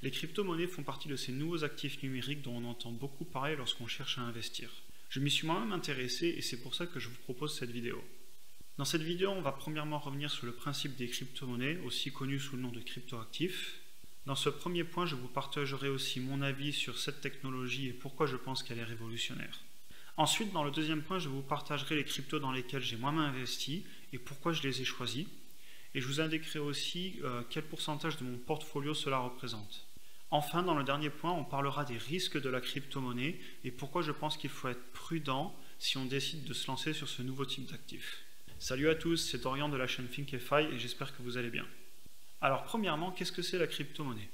Les crypto-monnaies font partie de ces nouveaux actifs numériques dont on entend beaucoup parler lorsqu'on cherche à investir. Je m'y suis moi-même intéressé et c'est pour ça que je vous propose cette vidéo. Dans cette vidéo, on va premièrement revenir sur le principe des crypto-monnaies, aussi connues sous le nom de crypto-actifs. Dans ce premier point, je vous partagerai aussi mon avis sur cette technologie et pourquoi je pense qu'elle est révolutionnaire. Ensuite, dans le deuxième point, je vous partagerai les cryptos dans lesquels j'ai moi-même investi et pourquoi je les ai choisis. Et je vous indiquerai aussi quel pourcentage de mon portfolio cela représente. Enfin, dans le dernier point, on parlera des risques de la crypto-monnaie et pourquoi je pense qu'il faut être prudent si on décide de se lancer sur ce nouveau type d'actif. Salut à tous, c'est Dorian de la chaîne Thinkify et j'espère que vous allez bien. Alors premièrement, qu'est-ce que c'est la crypto-monnaie?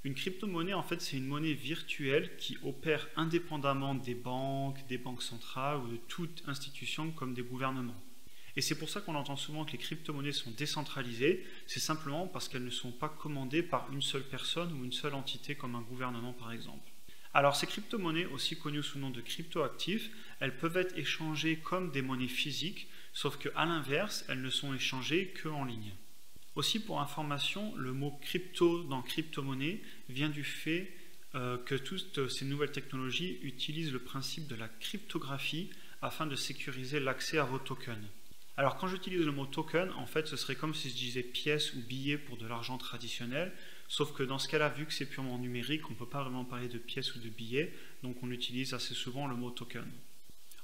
Une crypto-monnaie, en fait, c'est une monnaie virtuelle qui opère indépendamment des banques centrales ou de toute institution comme des gouvernements. Et c'est pour ça qu'on entend souvent que les crypto-monnaies sont décentralisées, c'est simplement parce qu'elles ne sont pas commandées par une seule personne ou une seule entité comme un gouvernement par exemple. Alors ces crypto-monnaies, aussi connues sous le nom de crypto-actifs, elles peuvent être échangées comme des monnaies physiques, sauf qu'à l'inverse, elles ne sont échangées qu'en ligne. Aussi pour information, le mot crypto dans crypto-monnaie vient du fait que toutes ces nouvelles technologies utilisent le principe de la cryptographie afin de sécuriser l'accès à vos tokens. Alors quand j'utilise le mot token, en fait ce serait comme si je disais pièce ou billet pour de l'argent traditionnel, sauf que dans ce cas-là, vu que c'est purement numérique, on ne peut pas vraiment parler de pièce ou de billet, donc on utilise assez souvent le mot token.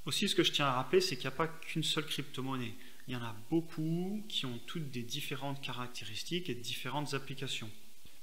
Aussi, ce que je tiens à rappeler, c'est qu'il n'y a pas qu'une seule crypto-monnaie. Il y en a beaucoup qui ont toutes des différentes caractéristiques et différentes applications.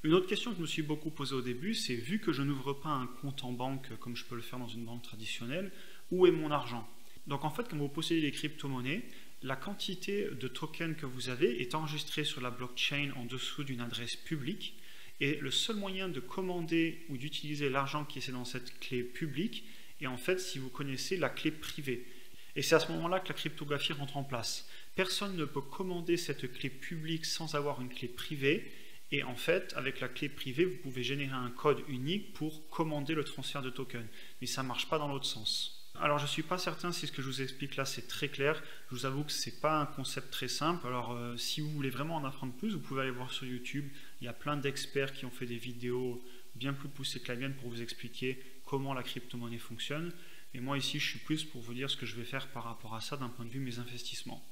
Une autre question que je me suis beaucoup posée au début, c'est vu que je n'ouvre pas un compte en banque comme je peux le faire dans une banque traditionnelle, où est mon argent? Donc en fait, quand vous possédez des crypto-monnaies, la quantité de tokens que vous avez est enregistrée sur la blockchain en dessous d'une adresse publique et le seul moyen de commander ou d'utiliser l'argent qui est dans cette clé publique est en fait, si vous connaissez, la clé privée. Et c'est à ce moment-là que la cryptographie rentre en place. Personne ne peut commander cette clé publique sans avoir une clé privée et en fait, avec la clé privée, vous pouvez générer un code unique pour commander le transfert de tokens. Mais ça ne marche pas dans l'autre sens. Alors je ne suis pas certain si ce que je vous explique là c'est très clair, je vous avoue que ce n'est pas un concept très simple, alors si vous voulez vraiment en apprendre plus, vous pouvez aller voir sur YouTube, il y a plein d'experts qui ont fait des vidéos bien plus poussées que la mienne pour vous expliquer comment la crypto-monnaie fonctionne, et moi ici je suis plus pour vous dire ce que je vais faire par rapport à ça d'un point de vue mes investissements.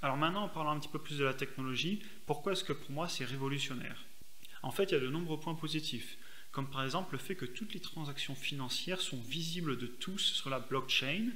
Alors maintenant en parlant un petit peu plus de la technologie, pourquoi est-ce que pour moi c'est révolutionnaire? En fait il y a de nombreux points positifs. Comme par exemple le fait que toutes les transactions financières sont visibles de tous sur la blockchain.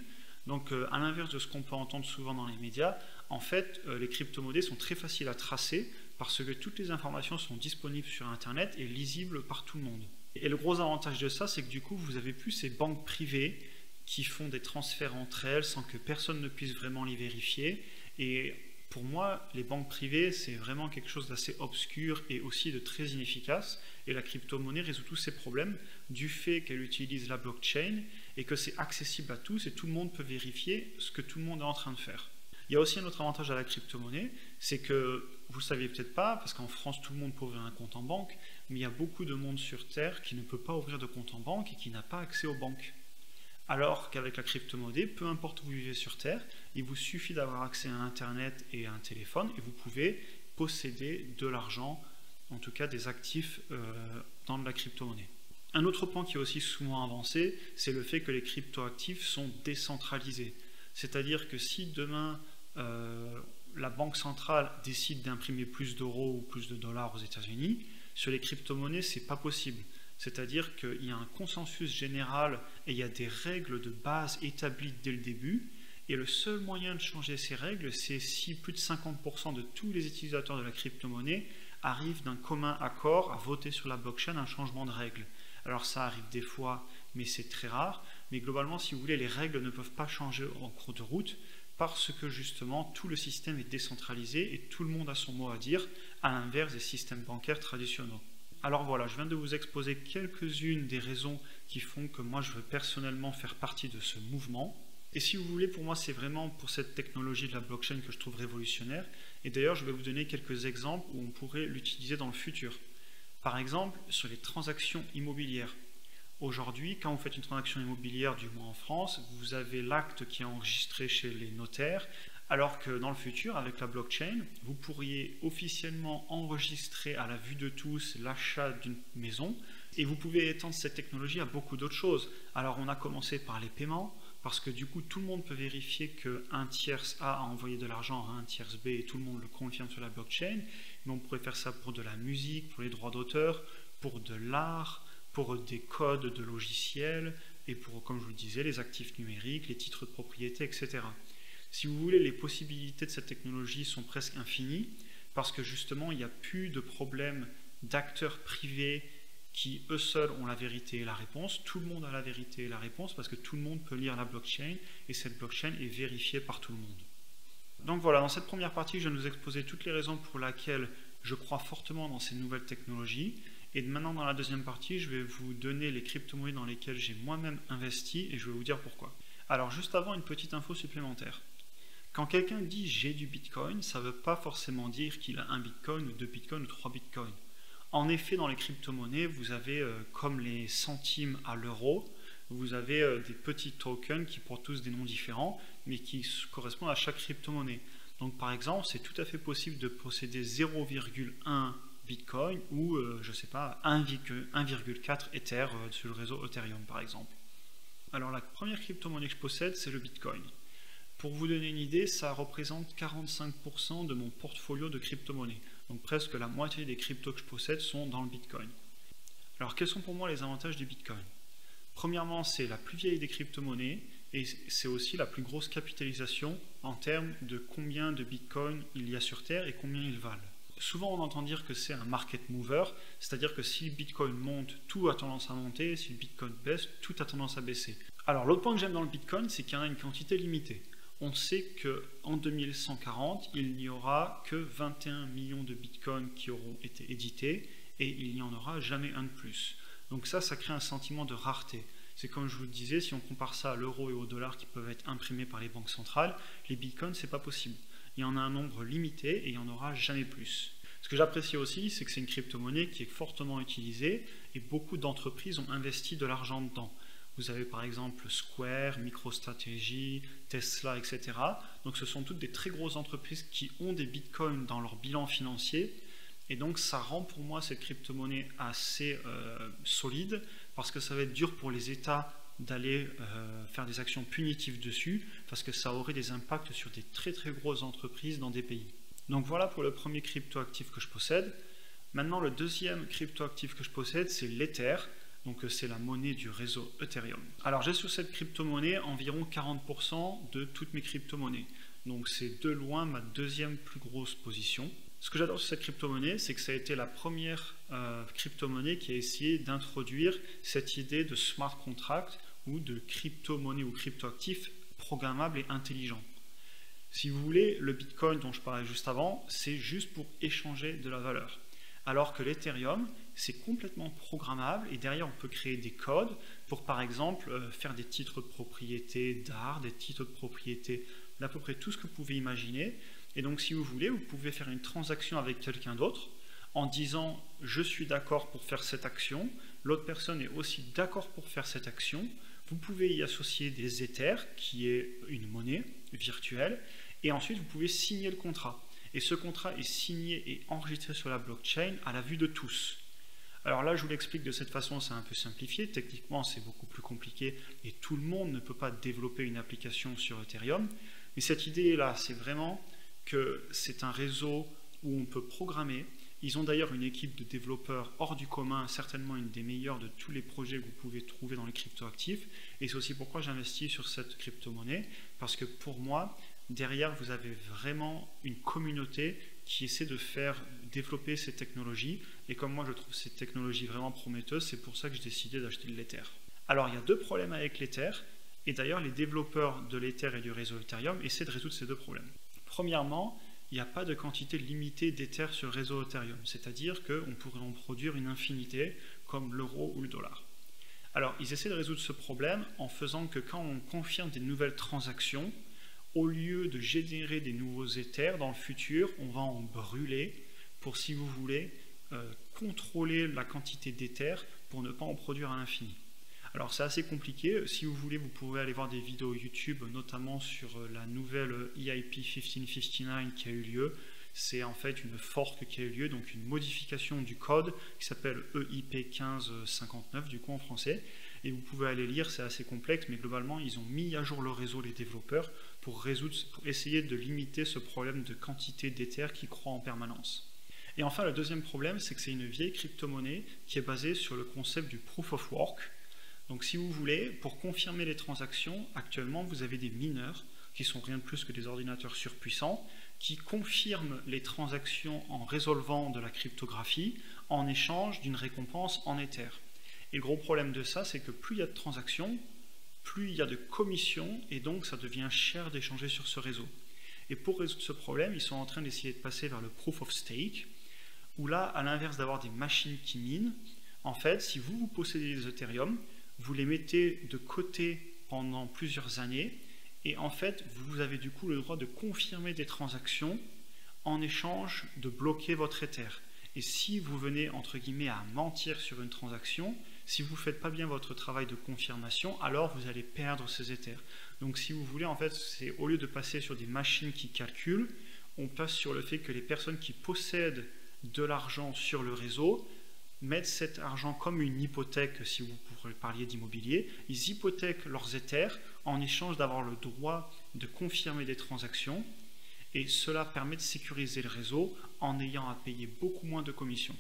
Donc à l'inverse de ce qu'on peut entendre souvent dans les médias, en fait les crypto-monnaies sont très faciles à tracer parce que toutes les informations sont disponibles sur Internet et lisibles par tout le monde. Et le gros avantage de ça, c'est que du coup vous n'avez plus ces banques privées qui font des transferts entre elles sans que personne ne puisse vraiment les vérifier. Et pour moi, les banques privées, c'est vraiment quelque chose d'assez obscur et aussi de très inefficace. Et la crypto-monnaie résout tous ces problèmes du fait qu'elle utilise la blockchain et que c'est accessible à tous et tout le monde peut vérifier ce que tout le monde est en train de faire. Il y a aussi un autre avantage à la crypto-monnaie, c'est que vous ne le saviez peut-être pas, parce qu'en France, tout le monde peut ouvrir un compte en banque, mais il y a beaucoup de monde sur Terre qui ne peut pas ouvrir de compte en banque et qui n'a pas accès aux banques. Alors qu'avec la crypto-monnaie, peu importe où vous vivez sur Terre, il vous suffit d'avoir accès à Internet et à un téléphone et vous pouvez posséder de l'argent, en tout cas des actifs dans la crypto-monnaie. Un autre point qui est aussi souvent avancé, c'est le fait que les crypto-actifs sont décentralisés. C'est-à-dire que si demain la banque centrale décide d'imprimer plus d'euros ou plus de dollars aux États-Unis, sur les crypto-monnaies, ce n'est pas possible. C'est-à-dire qu'il y a un consensus général et il y a des règles de base établies dès le début. Et le seul moyen de changer ces règles, c'est si plus de 50% de tous les utilisateurs de la crypto-monnaie arrivent d'un commun accord à voter sur la blockchain un changement de règles. Alors ça arrive des fois, mais c'est très rare. Mais globalement, si vous voulez, les règles ne peuvent pas changer en cours de route parce que justement, tout le système est décentralisé et tout le monde a son mot à dire, à l'inverse des systèmes bancaires traditionnels. Alors voilà, je viens de vous exposer quelques-unes des raisons qui font que moi je veux personnellement faire partie de ce mouvement. Et si vous voulez, pour moi c'est vraiment pour cette technologie de la blockchain que je trouve révolutionnaire. Et d'ailleurs je vais vous donner quelques exemples où on pourrait l'utiliser dans le futur. Par exemple, sur les transactions immobilières. Aujourd'hui, quand vous faites une transaction immobilière, du moins en France, vous avez l'acte qui est enregistré chez les notaires Alors que dans le futur, avec la blockchain, vous pourriez officiellement enregistrer à la vue de tous l'achat d'une maison et vous pouvez étendre cette technologie à beaucoup d'autres choses. Alors on a commencé par les paiements, parce que du coup tout le monde peut vérifier qu'un tiers A a envoyé de l'argent à un tiers B et tout le monde le confirme sur la blockchain, mais on pourrait faire ça pour de la musique, pour les droits d'auteur, pour de l'art, pour des codes de logiciels et pour, comme je vous le disais, les actifs numériques, les titres de propriété, etc. Si vous voulez, les possibilités de cette technologie sont presque infinies parce que justement il n'y a plus de problème d'acteurs privés qui eux seuls ont la vérité et la réponse. Tout le monde a la vérité et la réponse parce que tout le monde peut lire la blockchain et cette blockchain est vérifiée par tout le monde. Donc voilà, dans cette première partie, je vais nous exposer toutes les raisons pour lesquelles je crois fortement dans ces nouvelles technologies. Et maintenant, dans la deuxième partie, je vais vous donner les crypto-monnaies dans lesquelles j'ai moi-même investi et je vais vous dire pourquoi. Alors juste avant, une petite info supplémentaire. Quand quelqu'un dit j'ai du Bitcoin, ça ne veut pas forcément dire qu'il a un Bitcoin ou deux Bitcoins ou trois Bitcoins. En effet, dans les crypto-monnaies, vous avez, comme les centimes à l'euro, vous avez des petits tokens qui portent tous des noms différents, mais qui correspondent à chaque crypto-monnaie. Donc par exemple, c'est tout à fait possible de posséder 0,1 Bitcoin ou, je ne sais pas, 1,4 Ether sur le réseau Ethereum par exemple. Alors la première crypto-monnaie que je possède, c'est le Bitcoin. Pour vous donner une idée, ça représente 45% de mon portfolio de crypto-monnaies. Donc presque la moitié des cryptos que je possède sont dans le Bitcoin. Alors quels sont pour moi les avantages du Bitcoin? Premièrement, c'est la plus vieille des crypto-monnaies et c'est aussi la plus grosse capitalisation en termes de combien de Bitcoin il y a sur Terre et combien ils valent. Souvent on entend dire que c'est un market mover, c'est-à-dire que si le Bitcoin monte, tout a tendance à monter, si le Bitcoin baisse, tout a tendance à baisser. Alors l'autre point que j'aime dans le Bitcoin, c'est qu'il y en a une quantité limitée. On sait qu'en 2140, il n'y aura que 21 millions de bitcoins qui auront été édités et il n'y en aura jamais un de plus. Donc ça crée un sentiment de rareté. C'est comme je vous le disais, si on compare ça à l'euro et au dollar qui peuvent être imprimés par les banques centrales, les bitcoins, c'est pas possible. Il y en a un nombre limité et il n'y en aura jamais plus. Ce que j'apprécie aussi, c'est que c'est une crypto-monnaie qui est fortement utilisée et beaucoup d'entreprises ont investi de l'argent dedans. Vous avez par exemple Square, MicroStrategy, Tesla, etc. Donc ce sont toutes des très grosses entreprises qui ont des bitcoins dans leur bilan financier. Et donc ça rend pour moi cette crypto-monnaie assez solide parce que ça va être dur pour les États d'aller faire des actions punitives dessus parce que ça aurait des impacts sur des très très grosses entreprises dans des pays. Donc voilà pour le premier crypto-actif que je possède. Maintenant le deuxième crypto-actif que je possède, c'est l'Ether. Donc c'est la monnaie du réseau Ethereum. Alors j'ai sur cette crypto-monnaie environ 40% de toutes mes crypto-monnaies. Donc c'est de loin ma deuxième plus grosse position. Ce que j'adore sur cette crypto-monnaie, c'est que ça a été la première crypto-monnaie qui a essayé d'introduire cette idée de smart contract ou de crypto-monnaie ou crypto-actif programmable et intelligent. Si vous voulez, le Bitcoin dont je parlais juste avant, c'est juste pour échanger de la valeur. Alors que l'Ethereum, c'est complètement programmable et derrière on peut créer des codes pour par exemple faire des titres de propriété d'art, des titres de propriété d'à peu près tout ce que vous pouvez imaginer. Et donc si vous voulez, vous pouvez faire une transaction avec quelqu'un d'autre en disant je suis d'accord pour faire cette action, l'autre personne est aussi d'accord pour faire cette action. Vous pouvez y associer des Ethers qui est une monnaie virtuelle et ensuite vous pouvez signer le contrat. Et ce contrat est signé et enregistré sur la blockchain à la vue de tous. Alors là, je vous l'explique de cette façon, c'est un peu simplifié. Techniquement, c'est beaucoup plus compliqué et tout le monde ne peut pas développer une application sur Ethereum. Mais cette idée-là, c'est vraiment que c'est un réseau où on peut programmer. Ils ont d'ailleurs une équipe de développeurs hors du commun, certainement une des meilleures de tous les projets que vous pouvez trouver dans les cryptoactifs. Et c'est aussi pourquoi j'investis sur cette crypto-monnaie, parce que pour moi, derrière, vous avez vraiment une communauté qui essaie de faire développer ces technologies. Et comme moi, je trouve ces technologies vraiment prometteuses, c'est pour ça que j'ai décidé d'acheter de l'Ether. Alors, il y a deux problèmes avec l'Ether. Et d'ailleurs, les développeurs de l'Ether et du réseau Ethereum essaient de résoudre ces deux problèmes. Premièrement, il n'y a pas de quantité limitée d'Ether sur le réseau Ethereum. C'est-à-dire qu'on pourrait en produire une infinité, comme l'euro ou le dollar. Alors, ils essaient de résoudre ce problème en faisant que quand on confirme des nouvelles transactions, au lieu de générer des nouveaux Ethers dans le futur, on va en brûler pour, si vous voulez, contrôler la quantité d'Ethers pour ne pas en produire à l'infini. Alors c'est assez compliqué, si vous voulez vous pouvez aller voir des vidéos YouTube, notamment sur la nouvelle EIP 1559 qui a eu lieu. C'est en fait une fork qui a eu lieu, donc une modification du code qui s'appelle EIP 1559 du coup en français. Et vous pouvez aller lire, c'est assez complexe, mais globalement ils ont mis à jour le réseau, les développeurs, pour essayer de limiter ce problème de quantité d'Ether qui croît en permanence. Et enfin le deuxième problème, c'est que c'est une vieille crypto-monnaie qui est basée sur le concept du Proof of Work. Donc si vous voulez, pour confirmer les transactions, actuellement vous avez des mineurs, qui sont rien de plus que des ordinateurs surpuissants, qui confirment les transactions en résolvant de la cryptographie en échange d'une récompense en Ether. Et le gros problème de ça, c'est que plus il y a de transactions, plus il y a de commissions, et donc ça devient cher d'échanger sur ce réseau. Et pour résoudre ce problème, ils sont en train d'essayer de passer vers le Proof of Stake, où là, à l'inverse d'avoir des machines qui minent, en fait, si vous possédez des Ethereum, vous les mettez de côté pendant plusieurs années, et en fait, vous avez du coup le droit de confirmer des transactions en échange de bloquer votre Ether. Et si vous venez, entre guillemets, à mentir sur une transaction, si vous ne faites pas bien votre travail de confirmation, alors vous allez perdre ces Ethers. Donc si vous voulez, en fait, c'est au lieu de passer sur des machines qui calculent, on passe sur le fait que les personnes qui possèdent de l'argent sur le réseau mettent cet argent comme une hypothèque, si vous parliez d'immobilier, ils hypothèquent leurs Ethers en échange d'avoir le droit de confirmer des transactions, et cela permet de sécuriser le réseau en ayant à payer beaucoup moins de commissions.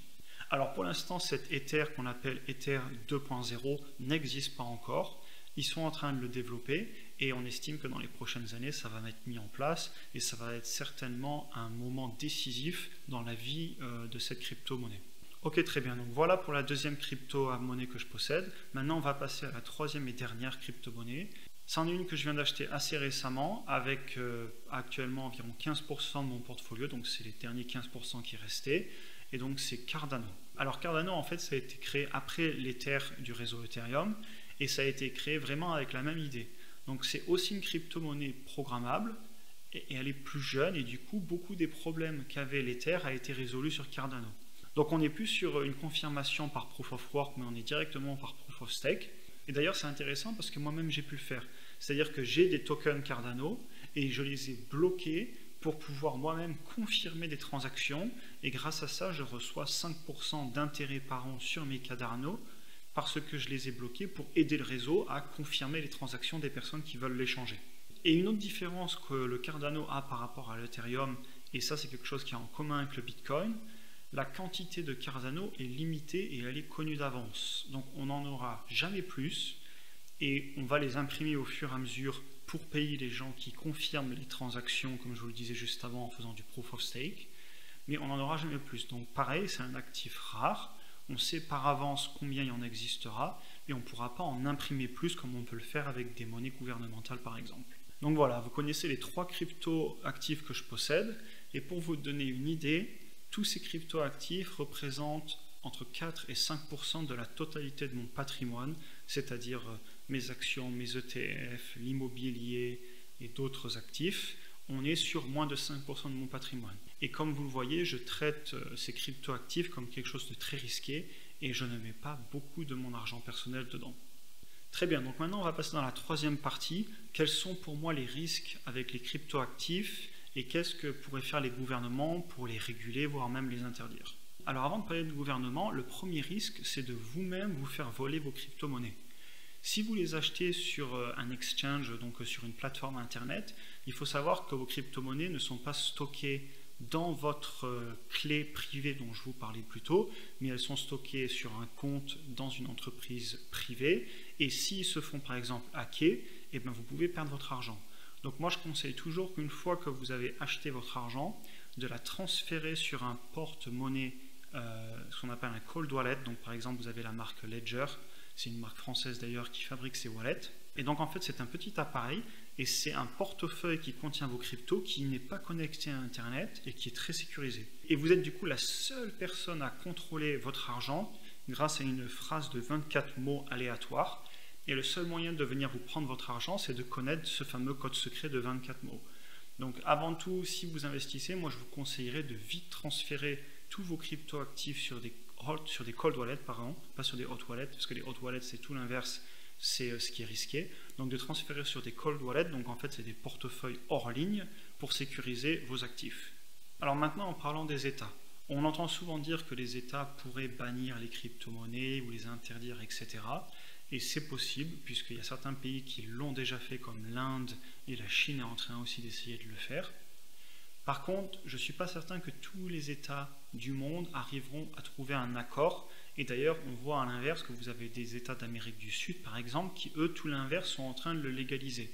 Alors pour l'instant, cet Ether qu'on appelle Ether 2.0 n'existe pas encore. Ils sont en train de le développer et on estime que dans les prochaines années, ça va être mis en place et ça va être certainement un moment décisif dans la vie de cette crypto-monnaie. Ok, très bien. Donc voilà pour la deuxième crypto-monnaie que je possède. Maintenant, on va passer à la troisième et dernière crypto-monnaie. C'en est une que je viens d'acheter assez récemment avec actuellement environ 15% de mon portfolio, donc c'est les derniers 15% qui restaient, et donc c'est Cardano. Alors Cardano, en fait, ça a été créé après l'Ether du réseau Ethereum, et ça a été créé vraiment avec la même idée. Donc c'est aussi une crypto-monnaie programmable, et elle est plus jeune, et du coup, beaucoup des problèmes qu'avait l'Ether a été résolu sur Cardano. Donc on n'est plus sur une confirmation par Proof of Work, mais on est directement par Proof of Stake. Et d'ailleurs, c'est intéressant parce que moi-même, j'ai pu le faire. C'est-à-dire que j'ai des tokens Cardano et je les ai bloqués pour pouvoir moi-même confirmer des transactions. Et grâce à ça, je reçois 5% d'intérêt par an sur mes Cardano parce que je les ai bloqués pour aider le réseau à confirmer les transactions des personnes qui veulent l'échanger. Et une autre différence que le Cardano a par rapport à l'Ethereum, et ça c'est quelque chose qui est en commun avec le Bitcoin, la quantité de Cardano est limitée et elle est connue d'avance. Donc on n'en aura jamais plus et on va les imprimer au fur et à mesure pour payer les gens qui confirment les transactions, comme je vous le disais juste avant, en faisant du Proof of Stake, mais on n'en aura jamais plus. Donc pareil, c'est un actif rare, on sait par avance combien il y en existera et on ne pourra pas en imprimer plus comme on peut le faire avec des monnaies gouvernementales par exemple. Donc voilà, vous connaissez les 3 crypto-actifs que je possède, et pour vous donner une idée, tous ces crypto-actifs représentent entre 4 et 5% de la totalité de mon patrimoine, c'est-à-dire mes actions, mes ETF, l'immobilier et d'autres actifs. On est sur moins de 5% de mon patrimoine. Et comme vous le voyez, je traite ces crypto-actifs comme quelque chose de très risqué et je ne mets pas beaucoup de mon argent personnel dedans. Très bien, donc maintenant on va passer dans la troisième partie. Quels sont pour moi les risques avec les crypto-actifs et qu'est-ce que pourraient faire les gouvernements pour les réguler, voire même les interdire? Alors avant de parler de gouvernement, le premier risque, c'est de vous-même vous faire voler vos crypto-monnaies. Si vous les achetez sur un exchange, donc sur une plateforme internet, il faut savoir que vos crypto-monnaies ne sont pas stockées dans votre clé privée dont je vous parlais plus tôt, mais elles sont stockées sur un compte dans une entreprise privée, et s'ils se font par exemple hacker, eh bien vous pouvez perdre votre argent. Donc moi je conseille toujours qu'une fois que vous avez acheté votre argent, de la transférer sur un porte-monnaie, ce qu'on appelle un cold wallet. Donc par exemple vous avez la marque Ledger, c'est une marque française d'ailleurs qui fabrique ces wallets. Et donc en fait c'est un petit appareil et c'est un portefeuille qui contient vos cryptos qui n'est pas connecté à internet et qui est très sécurisé. Et vous êtes du coup la seule personne à contrôler votre argent grâce à une phrase de 24 mots aléatoires. Et le seul moyen de venir vous prendre votre argent, c'est de connaître ce fameux code secret de 24 mots. Donc avant tout, si vous investissez, moi je vous conseillerais de vite transférer tous vos crypto-actifs sur des cold wallets, pas sur des hot wallets, parce que les hot wallets c'est tout l'inverse, c'est ce qui est risqué. Donc de transférer sur des cold wallets, donc en fait c'est des portefeuilles hors ligne pour sécuriser vos actifs. Alors maintenant en parlant des États, on entend souvent dire que les États pourraient bannir les crypto-monnaies ou les interdire, etc. Et c'est possible puisqu'il y a certains pays qui l'ont déjà fait comme l'Inde et la Chine est en train aussi d'essayer de le faire. Par contre, je ne suis pas certain que tous les États du monde arriveront à trouver un accord. Et d'ailleurs, on voit à l'inverse que vous avez des États d'Amérique du Sud, par exemple, qui, eux, tout l'inverse, sont en train de le légaliser.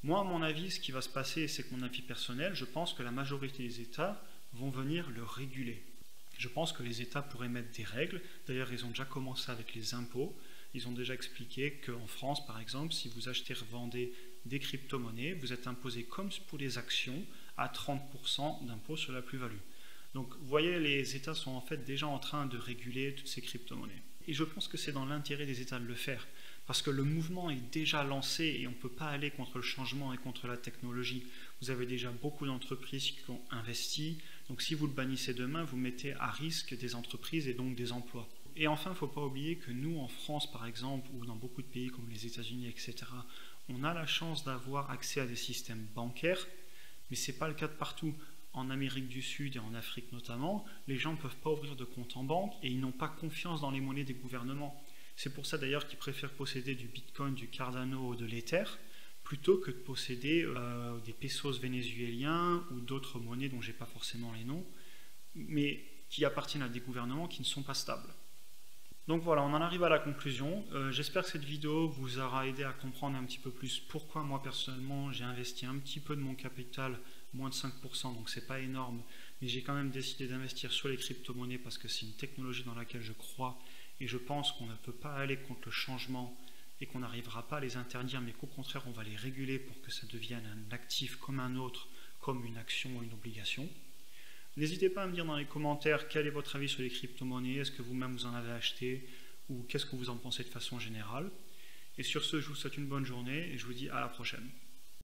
Moi, à mon avis, ce qui va se passer, et c'est mon avis personnel, je pense que la majorité des États vont venir le réguler. Je pense que les États pourraient mettre des règles. D'ailleurs, ils ont déjà commencé avec les impôts. Ils ont déjà expliqué qu'en France, par exemple, si vous achetez et revendez des crypto-monnaies, vous êtes imposé comme pour les actions à 30% d'impôt sur la plus-value. Donc vous voyez, les États sont en fait déjà en train de réguler toutes ces crypto-monnaies. Et je pense que c'est dans l'intérêt des États de le faire, parce que le mouvement est déjà lancé et on ne peut pas aller contre le changement et contre la technologie. Vous avez déjà beaucoup d'entreprises qui ont investi, donc si vous le bannissez demain, vous mettez à risque des entreprises et donc des emplois. Et enfin, il ne faut pas oublier que nous, en France par exemple, ou dans beaucoup de pays comme les États-Unis, etc., on a la chance d'avoir accès à des systèmes bancaires, mais ce n'est pas le cas de partout. En Amérique du Sud et en Afrique notamment, les gens ne peuvent pas ouvrir de compte en banque et ils n'ont pas confiance dans les monnaies des gouvernements. C'est pour ça d'ailleurs qu'ils préfèrent posséder du Bitcoin, du Cardano ou de l'Ether, plutôt que de posséder des pesos vénézuéliens ou d'autres monnaies dont je n'ai pas forcément les noms, mais qui appartiennent à des gouvernements qui ne sont pas stables. Donc voilà, on en arrive à la conclusion. J'espère que cette vidéo vous aura aidé à comprendre un petit peu plus pourquoi moi personnellement j'ai investi un petit peu de mon capital, moins de 5%, donc c'est pas énorme, mais j'ai quand même décidé d'investir sur les crypto-monnaies parce que c'est une technologie dans laquelle je crois et je pense qu'on ne peut pas aller contre le changement et qu'on n'arrivera pas à les interdire, mais qu'au contraire on va les réguler pour que ça devienne un actif comme un autre, comme une action ou une obligation. N'hésitez pas à me dire dans les commentaires quel est votre avis sur les crypto-monnaies, est-ce que vous-même vous en avez acheté ou qu'est-ce que vous en pensez de façon générale. Et sur ce, je vous souhaite une bonne journée et je vous dis à la prochaine.